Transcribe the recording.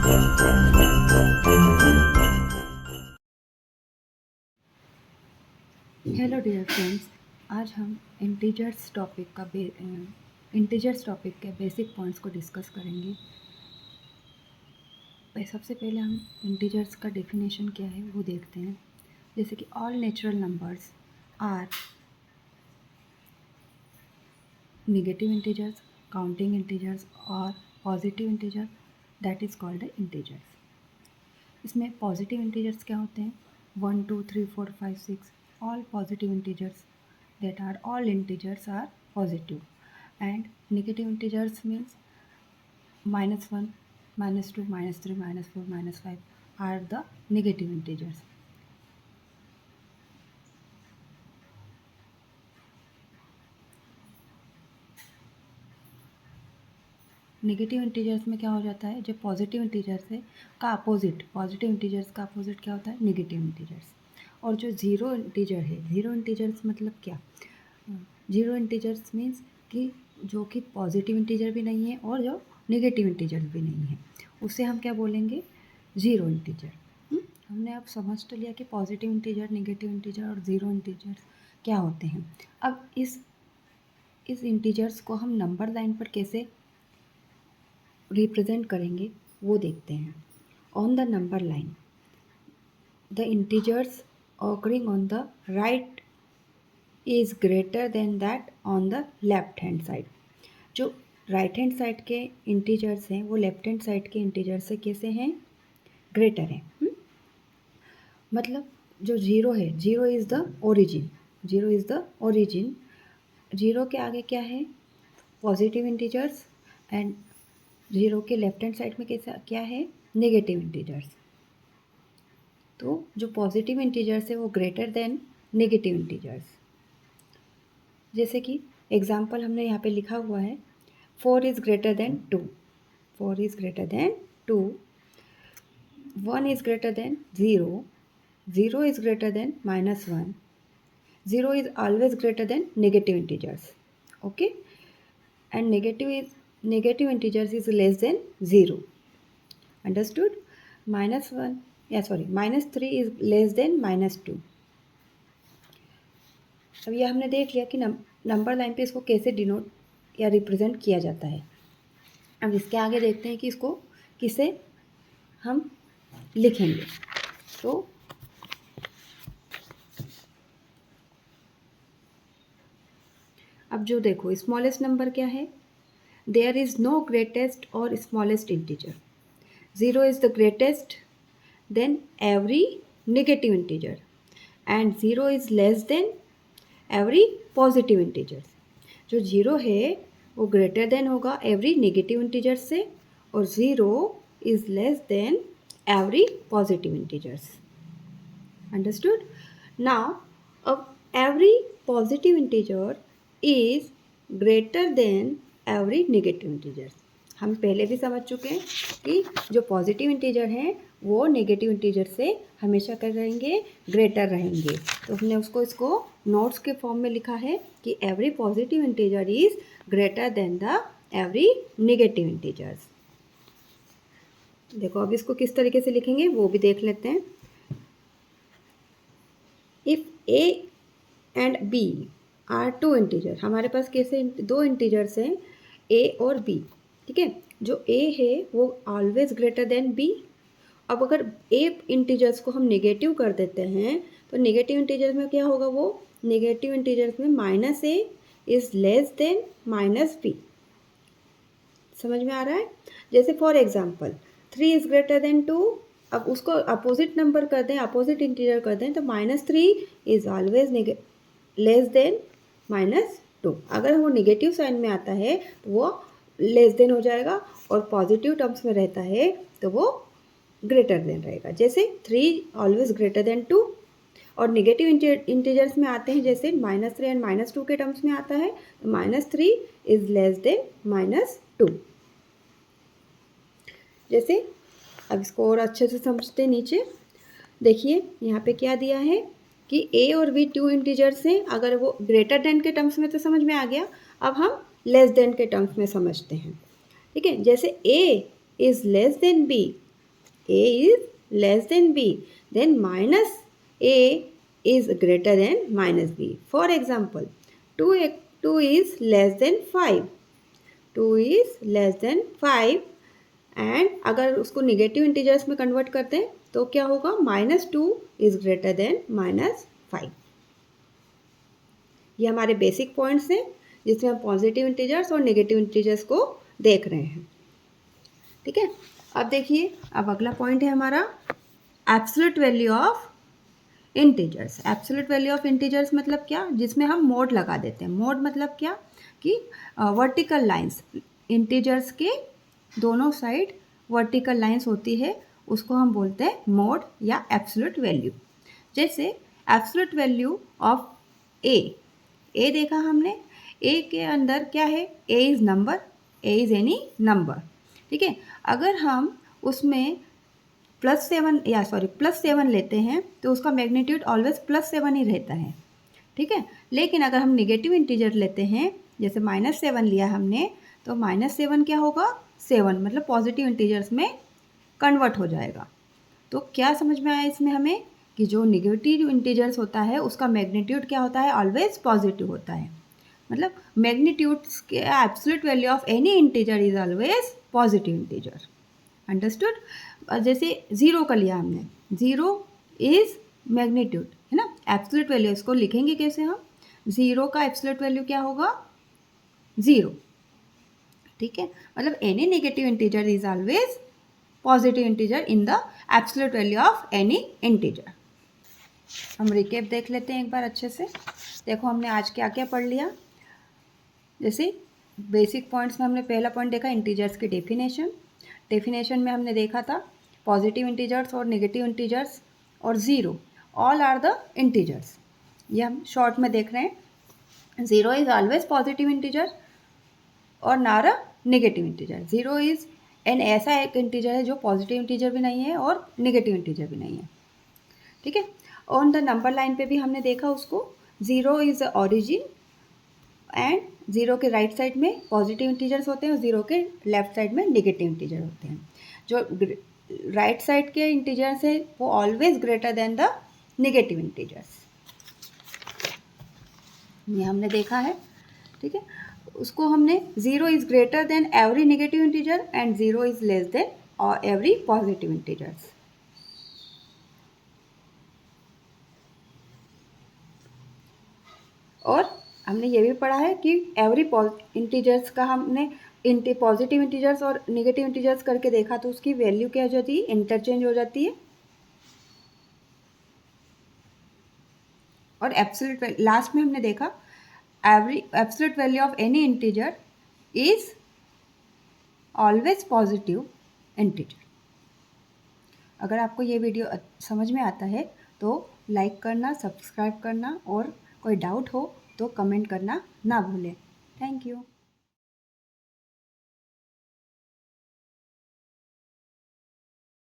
Hello dear friends, आज हम integers topic के बेसिक पॉइंट्स को डिस्कस करेंगे। सबसे पहले हम इंटीजर्स का डेफिनेशन क्या है वो देखते हैं। जैसे कि all natural numbers are negative integers, counting integers और positive integer, that is called integers. इसमें पॉजिटिव इंटीजर्स क्या होते हैं? 1 2 3 4 5 6 all positive integers, that are all integers are positive, and negative integers means -1, -2, -3, -4, -5 are the negative integers. Negative integers में क्या हो जाता है? जो पॉजिटिव इंटीजर्स है का अपोजिट, पॉजिटिव इंटीजर्स का अपोजिट क्या होता है? Negative integers. और जो ज़ीरो इंटीजर है, ज़ीरो इंटीजर्स मतलब क्या? ज़ीरो इंटीजर्स मीन्स कि जो कि पॉजिटिव इंटीजर भी नहीं है और जो नेगेटिव इंटीजर भी नहीं है, उसे हम क्या बोलेंगे? Zero integer. हमने अब समझ तो लिया कि पॉजिटिव इंटीजर, नेगेटिव इंटीजर और ज़ीरो इंटीजर्स क्या होते हैं। अब इस इंटीजर्स को हम नंबर लाइन पर कैसे रिप्रेजेंट करेंगे वो देखते हैं। On the number line, the integers occurring on the right is greater then that on the left hand side. जो राइट हैंड साइड के इंटीजर्स हैं वो लेफ्ट हैंड साइड के इंटीजर से कैसे हैं? ग्रेटर हैं। मतलब जो ज़ीरो है, zero is the origin, zero is the origin. Zero के आगे क्या है? पॉजिटिव इंटीजर्स, एंड ज़ीरो के लेफ्ट हैंड साइड में कैसा क्या है? Negative integers. तो जो पॉजिटिव इंटीजर्स है वो ग्रेटर देन नेगेटिव इंटीजर्स। जैसे कि एग्जांपल हमने यहाँ पे लिखा हुआ है, 4 is greater then 2, 4 is greater then 2, 1 is greater then 0, 0 is greater then -1, 0 is always greater than negative integers, okay, and negative integers is less than 0, understood. -3 is less than -2। अब ये हमने देख लिया कि नंबर लाइन पे इसको कैसे denote या रिप्रेजेंट किया जाता है। अब इसके आगे देखते हैं कि इसको किसे हम लिखेंगे। तो अब जो देखो, स्मॉलेस्ट नंबर क्या है? देयर इज़ नो ग्रेटेस्ट और smallest integer. 0 is the greatest than every negative integer, and 0 is less than every positive integer. जो 0 है वो ग्रेटर देन होगा एवरी नेगेटिव इंटीजर से, और 0 is less than every positive integers, understood. Now अब every positive integer is greater than every negative integers. हम पहले भी समझ चुके हैं कि जो पॉजिटिव इंटीजर हैं वो नेगेटिव इंटीजर से हमेशा कर रहेंगे, ग्रेटर रहेंगे। तो हमने इसको नोट्स के फॉर्म में लिखा है कि every positive integer is greater then the every negative integers. देखो अब इसको किस तरीके से लिखेंगे वो भी देख लेते हैं। If A and B are two integer, हमारे पास कैसे दो इंटीजर्स हैं, ए और बी, ठीक है। जो ए है वो ऑलवेज ग्रेटर देन बी। अब अगर ए इंटीजर्स को हम नेगेटिव कर देते हैं तो नेगेटिव इंटीजर्स में क्या होगा? वो नेगेटिव इंटीजर्स में -a is less then -b। समझ में आ रहा है? जैसे for example 3 is greater then 2, अब उसको अपोजिट नंबर कर दें, अपोजिट इंटीजर कर दें, तो -3 इज़ ऑलवेज लेस देन -2। अगर वो नेगेटिव साइन में आता है तो वो लेस देन हो जाएगा, और पॉजिटिव टर्म्स में रहता है तो वो ग्रेटर देन रहेगा। जैसे 3 ऑलवेज ग्रेटर देन 2, और नेगेटिव इंटीजर्स में आते हैं जैसे -3 एंड -2 के टर्म्स में आता है तो -3 इज़ लेस देन -2। जैसे अब इसको और अच्छे से समझते, नीचे देखिए यहाँ पे क्या दिया है कि a और b टू इंटीजर्स हैं। अगर वो ग्रेटर देन के टर्म्स में तो समझ में आ गया, अब हम लेस देन के टर्म्स में समझते हैं, ठीक है। जैसे a is less then b a is less than b, then minus a is greater than minus b. For example, 2 is less than 5, 2 is less than 5 and अगर उसको निगेटिव इंटीजर्स में कन्वर्ट करते हैं तो क्या होगा, -2 इज ग्रेटर देन -5. ये हमारे बेसिक पॉइंट्स हैं जिसमें हम पॉजिटिव इंटीजर्स और नेगेटिव इंटीजर्स को देख रहे हैं. ठीक है, अब देखिए, अब अगला पॉइंट है हमारा absolute value of integers. Absolute value of integers मतलब क्या, जिसमें हम मोड लगा देते हैं. मोड मतलब क्या कि वर्टिकल लाइंस, इंटीजर्स के दोनों साइड वर्टिकल लाइंस होती है, उसको हम बोलते हैं मोड या एब्सोल्यूट वैल्यू. जैसे एब्सोल्यूट वैल्यू ऑफ ए देखा हमने. ए के अंदर क्या है, A is number, A is any number. ठीक है, अगर हम उसमें +7 लेते हैं तो उसका मैग्नीट्यूड ऑलवेज +7 ही रहता है. ठीक है, लेकिन अगर हम नेगेटिव इंटीजर लेते हैं, जैसे -7 लिया हमने, तो -7 क्या होगा, 7 मतलब पॉजिटिव इंटीजर्स में कन्वर्ट हो जाएगा. तो क्या समझ में आया इसमें हमें कि जो नेगेटिव इंटीजर्स होता है उसका मैग्नीट्यूड क्या होता है, ऑलवेज पॉजिटिव होता है. मतलब मैग्नीट्यूड्स के absolute value of any integer is always positive integer. Understood. जैसे 0 का लिया हमने, 0 इज मैग्नीट्यूड है ना, एब्सोल्यूट वैल्यू. इसको लिखेंगे कैसे हम, 0 का एब्सोल्यूट वैल्यू क्या होगा, 0. ठीक है, मतलब any negative integer is always positive integer in the absolute value of any integer. हम रिकेप देख लेते हैं एक बार अच्छे से. देखो हमने आज क्या क्या पढ़ लिया. जैसे बेसिक पॉइंट्स में हमने पहला पॉइंट देखा इंटीजर्स की डेफिनेशन. डेफिनेशन में हमने देखा था पॉजिटिव इंटीजर्स और नेगेटिव इंटीजर्स और 0 ऑल आर द इंटीजर्स. ये हम शॉर्ट में देख रहे हैं. 0 इज ऑलवेज पॉजिटिव इंटीजर और नार अ नेगेटिव इंटीजर. 0 इज ऐसा एक इंटीजर है जो पॉजिटिव इंटीजर भी नहीं है और नेगेटिव इंटीजर भी नहीं है. ठीक है, ऑन द नंबर लाइन पे भी हमने देखा उसको, 0 इज ऑरिजिन एंड 0 के राइट साइड में पॉजिटिव इंटीजर्स होते हैं और 0 के लेफ्ट साइड में नेगेटिव इंटीजर होते हैं. जो राइट साइड के इंटीजर्स है वो always greater than the negative integers, ये हमने देखा है. ठीक है, उसको हमने 0 is greater than every negative integer and 0 is less than और एवरी पॉजिटिव इंटीजर्स. और हमने ये भी पढ़ा है कि एवरी इंटीजर्स का हमने पॉजिटिव इंटीजर्स और नेगेटिव इंटीजर्स करके देखा तो उसकी वैल्यू क्या हो जाती है, इंटरचेंज हो जाती है. और एब्सोल्यूट लास्ट में हमने देखा absolute value of any integer is always positive integer. अगर आपको ये वीडियो समझ में आता है तो लाइक करना, सब्सक्राइब करना और कोई डाउट हो तो कमेंट करना ना भूलें. Thank you.